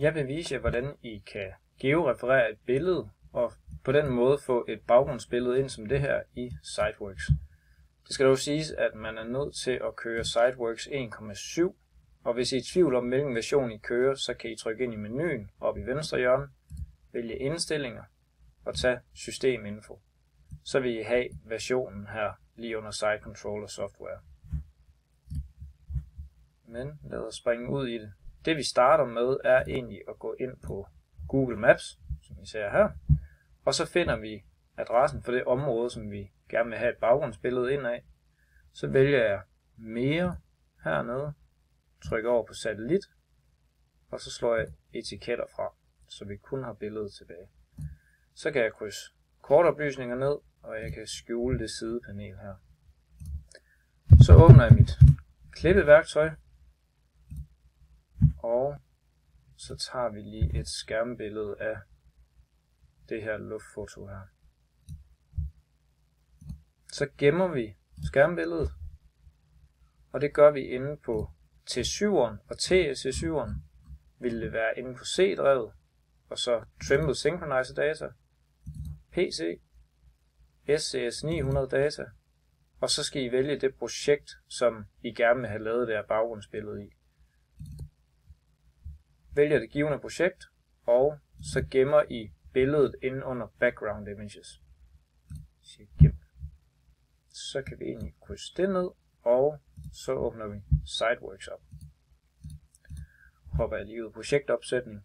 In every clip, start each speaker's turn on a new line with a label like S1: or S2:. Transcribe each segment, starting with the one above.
S1: Jeg vil vise jer, hvordan I kan georeferere et billede, og på den måde få et baggrundsbillede ind som det her i SiteWorks. Det skal dog siges, at man er nødt til at køre SiteWorks 1.7, og hvis I er i tvivl om, hvilken version I kører, så kan I trykke ind i menuen oppe i venstre hjørne, vælge indstillinger og tage systeminfo. Så vil I have versionen her lige under Site Controller Software. Men lad os springe ud i det. Det vi starter med er egentlig at gå ind på Google Maps, som I ser her, og så finder vi adressen for det område, som vi gerne vil have et baggrundsbillede ind af. Så vælger jeg mere hernede, trykker over på satellit, og så slår jeg etiketter fra, så vi kun har billedet tilbage. Så kan jeg krydse kortoplysninger ned, og jeg kan skjule det sidepanel her. Så åbner jeg mit klippeværktøj, og så tager vi lige et skærmbillede af det her luftfoto her. Så gemmer vi skærmbilledet, og det gør vi inde på T7'eren og TS7'eren. Vil det være inde på C-drevet, og så Trimble Synchronizer Data, PC, SCS 900 Data, og så skal I vælge det projekt, som I gerne vil have lavet det her baggrundsbillede i. Vælger det givne projekt, og så gemmer I billedet inde under Background Images. Så kan vi egentlig krydse det ned, og så åbner vi SiteWorks op. Hopper jeg lige ud i projektopsætning.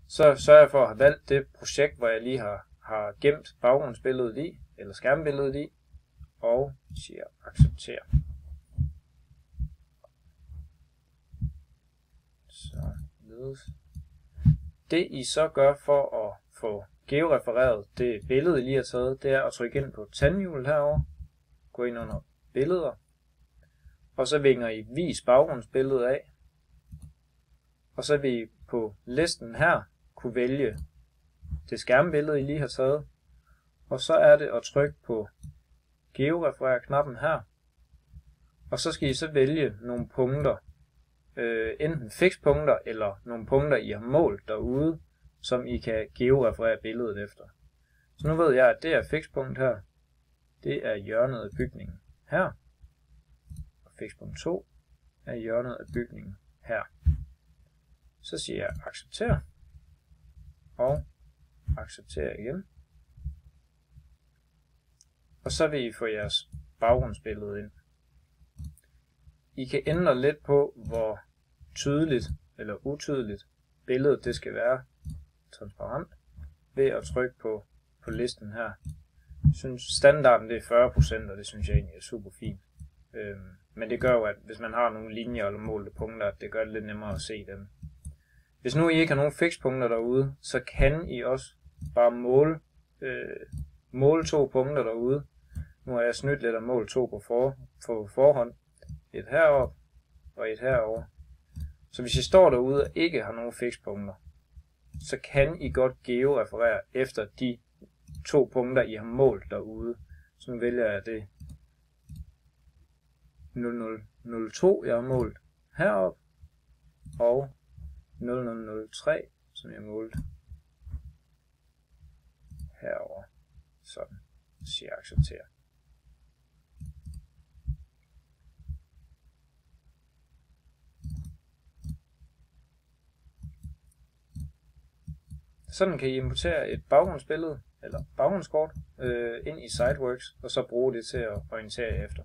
S1: Så sørger jeg for at have valgt det projekt, hvor jeg lige har gemt baggrundsbilledet i, eller skærmbilledet i, og siger accepter. Således. Det I så gør for at få georefereret det billede I lige har taget, det er at trykke ind på tandhjulet herovre, gå ind under billeder, og så vinger I vis baggrundsbillede af, og så vil I på listen her kunne vælge det skærmbillede I lige har taget, og så er det at trykke på georeferere knappen her, og så skal I så vælge nogle punkter, enten fikspunkter eller nogle punkter I har målt derude, som I kan georeferere billedet efter. Så nu ved jeg, at det her fikspunkt her, det er hjørnet af bygningen her, og fikspunkt 2 er hjørnet af bygningen her. Så siger jeg accepter, og accepter igen. Og så vil I få jeres baggrundsbillede ind. I kan ændre lidt på, hvor tydeligt eller utydeligt billedet det skal være transparent ved at trykke på listen her. Jeg synes standarden det er 40%, og det synes jeg egentlig er super fint. Men det gør jo, at hvis man har nogle linjer eller målte punkter, det gør det lidt nemmere at se dem. Hvis nu I ikke har nogen fikspunkter derude, så kan I også bare måle 2 punkter derude. Nu har jeg snydt lidt og målt 2 på forhånd. Et heroppe og et herover. Så hvis I står derude og ikke har nogen fikspunkter, så kan I godt georeferere efter de 2 punkter I har målt derude. Så nu vælger jeg det 0002 jeg har målt heroppe og 0003 som jeg målte herover. Sådan. Så siger jeg accepter. Sådan kan I importere et baggrundsbillede eller baggrundskort ind i SiteWorks, og så bruge det til at orientere jer efter.